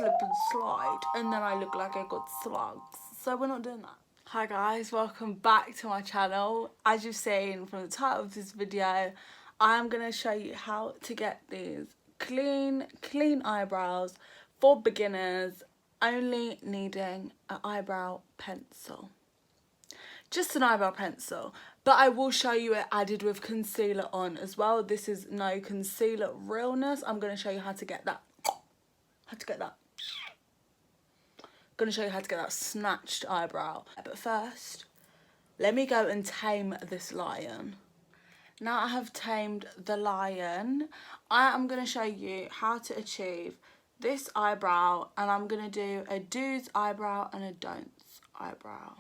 slip and slide and then I look like I got slugs. So we're not doing that. Hi guys, welcome back to my channel. As you've seen from the title of this video, I'm going to show you how to get these clean eyebrows for beginners, only needing an eyebrow pencil. Just an eyebrow pencil, but I will show you it added with concealer on as well. This is no concealer realness. I'm going to show you how to get that. I'm going to show you how to get that snatched eyebrow. But first, let me go and tame this lion. Now I have tamed the lion, I am going to show you how to achieve this eyebrow, and I'm going to do a do's eyebrow and a don't's eyebrow.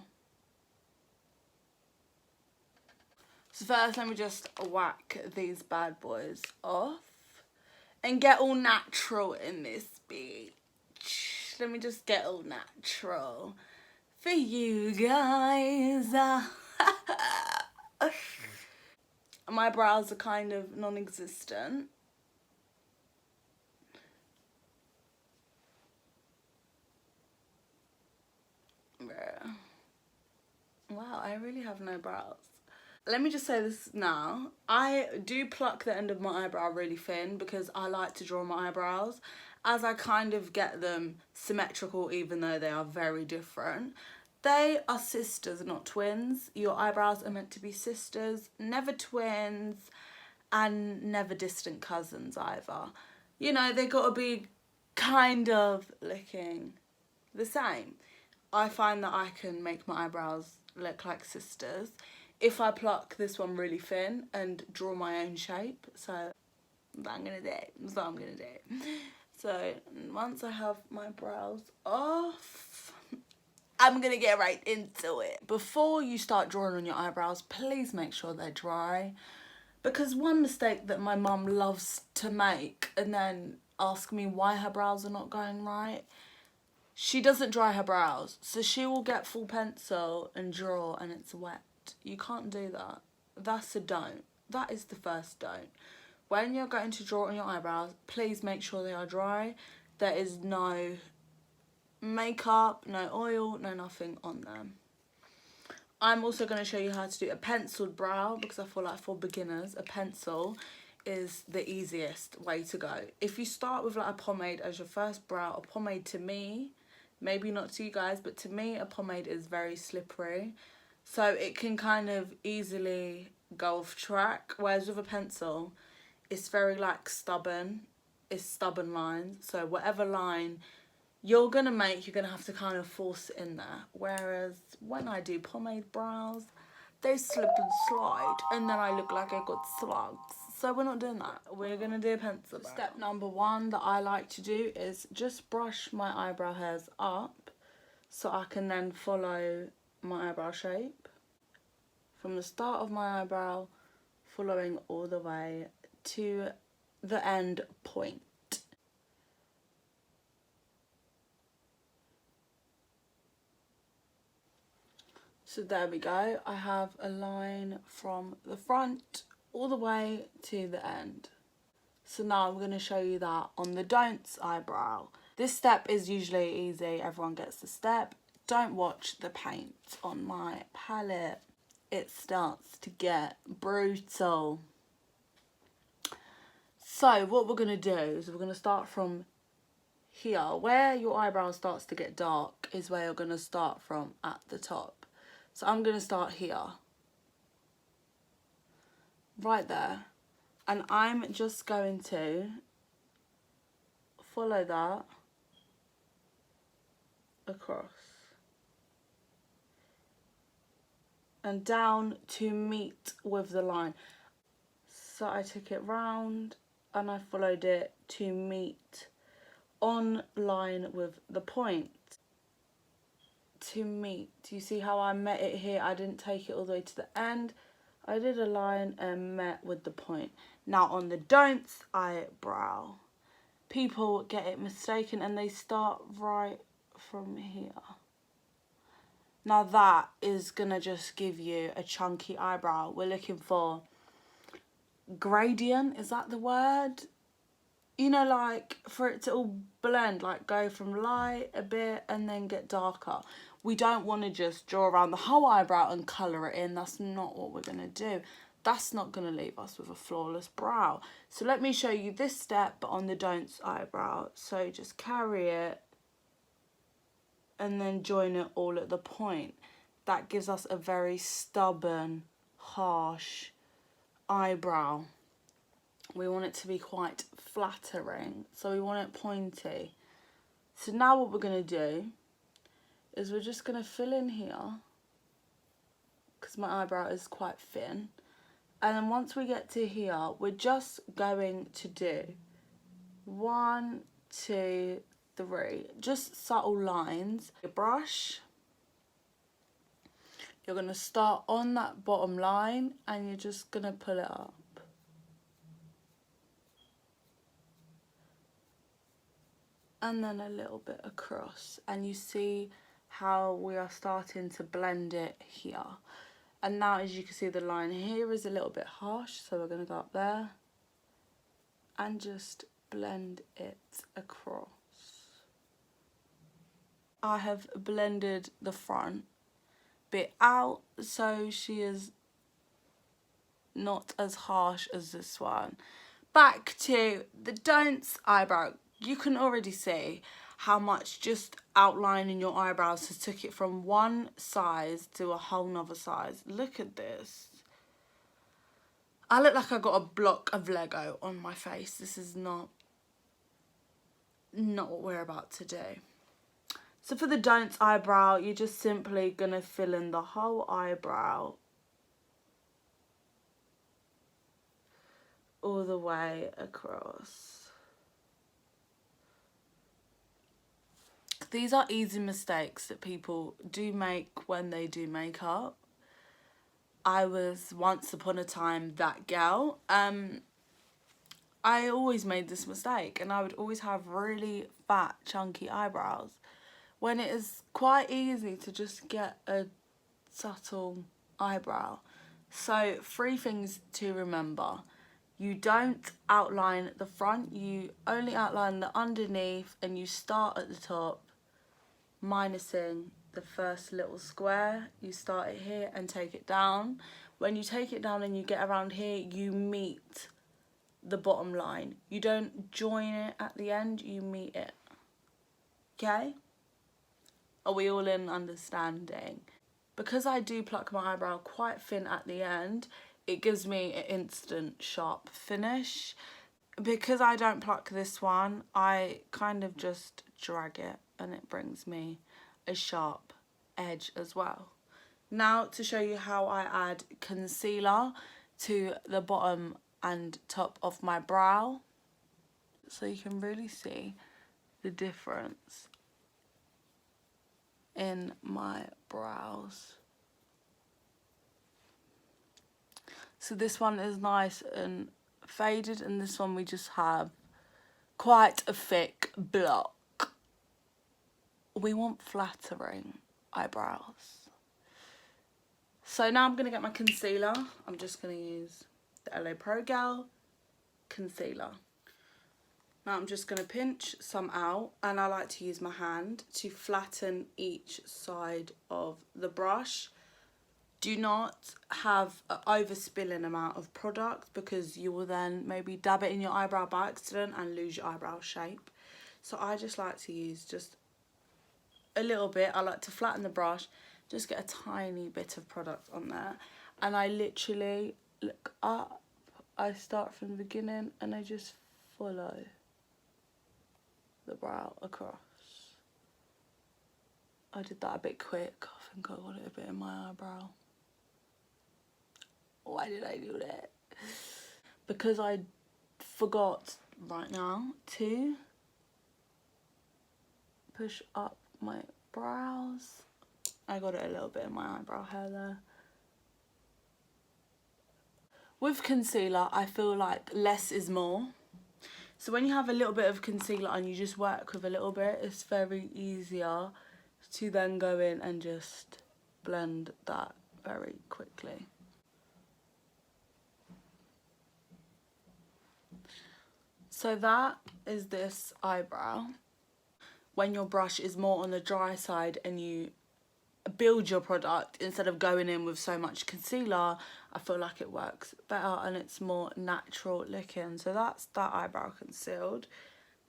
So first, let me just whack these bad boys off and get all natural in this bitch. Let me just get all natural for you guys. My brows are kind of non-existent. Wow, I really have no brows. Let me just say this now. I do pluck the end of my eyebrow really thin because I like to draw my eyebrows as I kind of get them symmetrical, even though they are very different. They are sisters, not twins. Your eyebrows are meant to be sisters, never twins, and never distant cousins either. You know, they gotta be kind of looking the same. I find that I can make my eyebrows look like sisters if I pluck this one really thin and draw my own shape. So I'm gonna do. So once I have my brows off, I'm gonna get right into it. Before you start drawing on your eyebrows, please make sure they're dry, because one mistake that my mum loves to make and then ask me why her brows are not going right, she doesn't dry her brows, so she will get full pencil and draw and it's wet. You can't do that. That's a don't. That is the first don't. When you're going to draw on your eyebrows, please make sure they are dry. There is no makeup, no oil, no nothing on them. I'm also going to show you how to do a penciled brow, because I feel like for beginners, a pencil is the easiest way to go. If you start with like a pomade as your first brow, a pomade to me, maybe not to you guys, but to me a pomade is very slippery. So it can kind of easily go off track, whereas with a pencil, it's very like stubborn. It's stubborn lines. So whatever line you're going to make, you're going to have to kind of force it in there. Whereas when I do pomade brows, they slip and slide and then I look like I got slugs. So we're not doing that. We're going to do a pencil brow. Step number one that I like to do is just brush my eyebrow hairs up so I can then follow my eyebrow shape from the start of my eyebrow, following all the way to the end point. So there we go. I have a line from the front all the way to the end. So now I'm going to show you that on the don'ts eyebrow. This step is usually easy. Everyone gets the step. Don't watch the paint on my palette. It starts to get brutal. So what we're going to do is we're going to start from here. Where your eyebrow starts to get dark is where you're going to start from at the top. So I'm going to start here. Right there. And I'm just going to follow that across and down to meet with the line. So I took it round and I followed it to meet on line with the point. To meet. You see how I met it here? I didn't take it all the way to the end. I did a line and met with the point. Now on the don'ts eyebrow, people get it mistaken and they start right from here. Now that is gonna just give you a chunky eyebrow. We're looking for gradient, is that the word? you know, like for it to all blend, like go from light a bit and then get darker. We don't want to just draw around the whole eyebrow and colour it in. That's not what we're going to do. That's not going to leave us with a flawless brow. So let me show you this step, but on the Don'ts eyebrow. So just carry it and then join it all at the point. That gives us a very stubborn, harsh eyebrow. We want it to be quite flattering, so we want it pointy. So now what we're going to do is we're just going to fill in here, because my eyebrow is quite thin. And then once we get to here, we're just going to do 1, 2, 3, just subtle lines. Your brush, you're going to start on that bottom line and you're just going to pull it up. And then a little bit across, and you see how we are starting to blend it here. And now, as you can see, the line here is a little bit harsh, so we're going to go up there and just blend it across. I have blended the front bit out, so she is not as harsh as this one. Back to the Don'ts eyebrow. You can already see how much just outlining your eyebrows has took it from one size to a whole nother size. Look at this. I look like I got a block of Lego on my face. This is not what we're about to do. So for the Don'ts eyebrow, you're just simply gonna fill in the whole eyebrow all the way across. These are easy mistakes that people do make when they do makeup. I was once upon a time that girl. I always made this mistake, and I would always have really fat, chunky eyebrows, when it is quite easy to just get a subtle eyebrow. So 3 things to remember. You don't outline the front, you only outline the underneath, and you start at the top, minusing the first little square. You start it here and take it down. When you take it down and you get around here, you meet the bottom line. You don't join it at the end, you meet it. Okay? Are we all in understanding? Because I do pluck my eyebrow quite thin at the end, it gives me an instant sharp finish. Because I don't pluck this one, I kind of just drag it and it brings me a sharp edge as well. Now to show you how I add concealer to the bottom and top of my brow, so you can really see the difference in my brows. So this one is nice and faded, and this one we just have quite a thick block. We want flattering eyebrows. So now I'm going to get my concealer. I'm just going to use the LA Pro Gel concealer. Now I'm just going to pinch some out, and I like to use my hand to flatten each side of the brush. Do not have an overspilling amount of product, because you will then maybe dab it in your eyebrow by accident and lose your eyebrow shape. So I just like to use just a little bit. I like to flatten the brush, just get a tiny bit of product on there, and I literally look up. I start from the beginning and I just follow the brow across. I did that a bit quick. I think I got it a bit in my eyebrow. Why did I do that? Because I forgot right now to push up my brows. I got it a little bit in my eyebrow hair there. With concealer, I feel like less is more. So when you have a little bit of concealer and you just work with a little bit, it's very easier to then go in and just blend that very So that is this eyebrow. When your brush is more on the dry side and you build your product instead of going in with so much concealer, I feel like it works better and it's more natural looking. So that's that eyebrow concealed.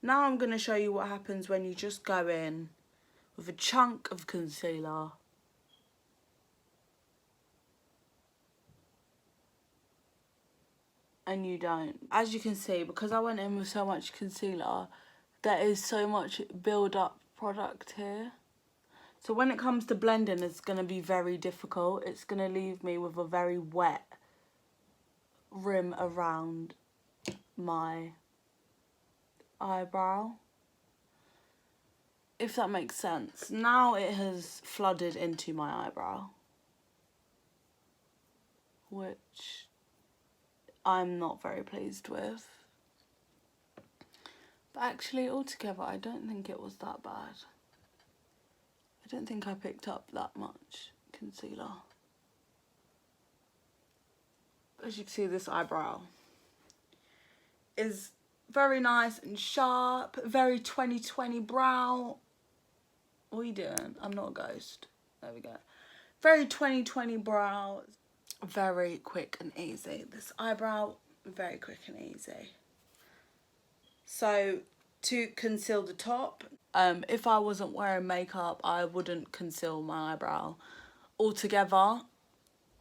Now I'm going to show you what happens when you just go in with a chunk of concealer. And you don't. As you can see, because I went in with so much concealer, there is so much build up product here. So when it comes to blending, it's going to be very difficult. It's going to leave me with a very wet rim around my eyebrow, if that makes sense. Now it has flooded into my eyebrow, which I'm not very pleased with. But actually, altogether, I don't think it was that bad. I don't think I picked up that much concealer. As you can see, this eyebrow is very nice and sharp, very 2020 brow. What are you doing? I'm not a ghost. There we go. Very 2020 brow. Very quick and easy. This eyebrow, very quick and easy. So to conceal the top, if I wasn't wearing makeup, I wouldn't conceal my eyebrow altogether.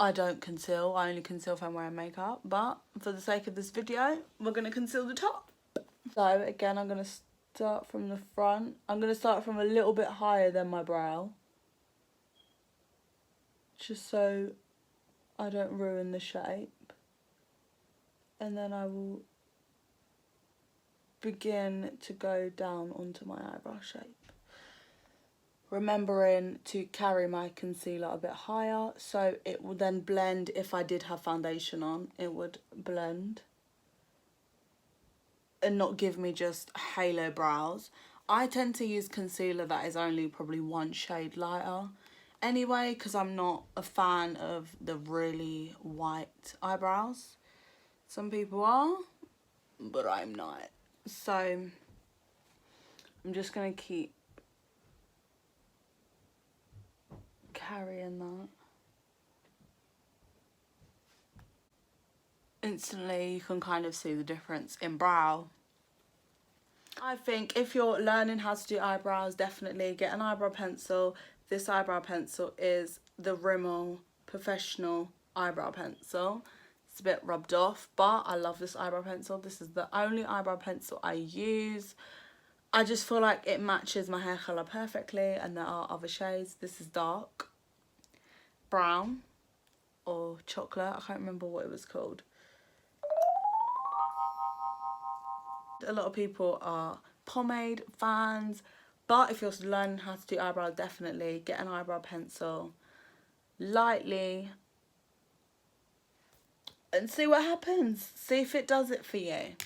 I don't conceal, I only conceal if I'm wearing makeup, but for the sake of this video, we're going to conceal the top. So again, I'm going to start from the front. I'm going to start from a little bit higher than my brow, just so I don't ruin the shape. And then I will begin to go down onto my eyebrow shape, remembering to carry my concealer a bit higher so it will then blend. If I did have foundation on, it would blend and not give me just halo brows. I tend to use concealer that is only probably one shade lighter anyway, because I'm not a fan of the really white eyebrows. Some people are, but I'm not. So I'm just going to keep carrying that. Instantly you can kind of see the difference in brow. I think if you're learning how to do eyebrows, definitely get an eyebrow pencil. This eyebrow pencil is the Rimmel Professional Eyebrow Pencil. It's a bit rubbed off, but I love this eyebrow pencil. This is the only eyebrow pencil I use. I just feel like it matches my hair colour perfectly, and there are other shades. This is dark brown or chocolate. I can't remember what it was called. A lot of people are pomade fans, but if you're learning how to do eyebrows, definitely get an eyebrow pencil lightly and see what happens. See if it does it for you.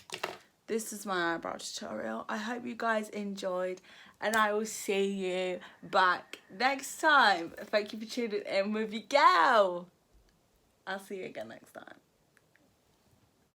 This is my eyebrow tutorial. I hope you guys enjoyed, and I will see you back next time. Thank you for tuning in with your girl. I'll see you again next time.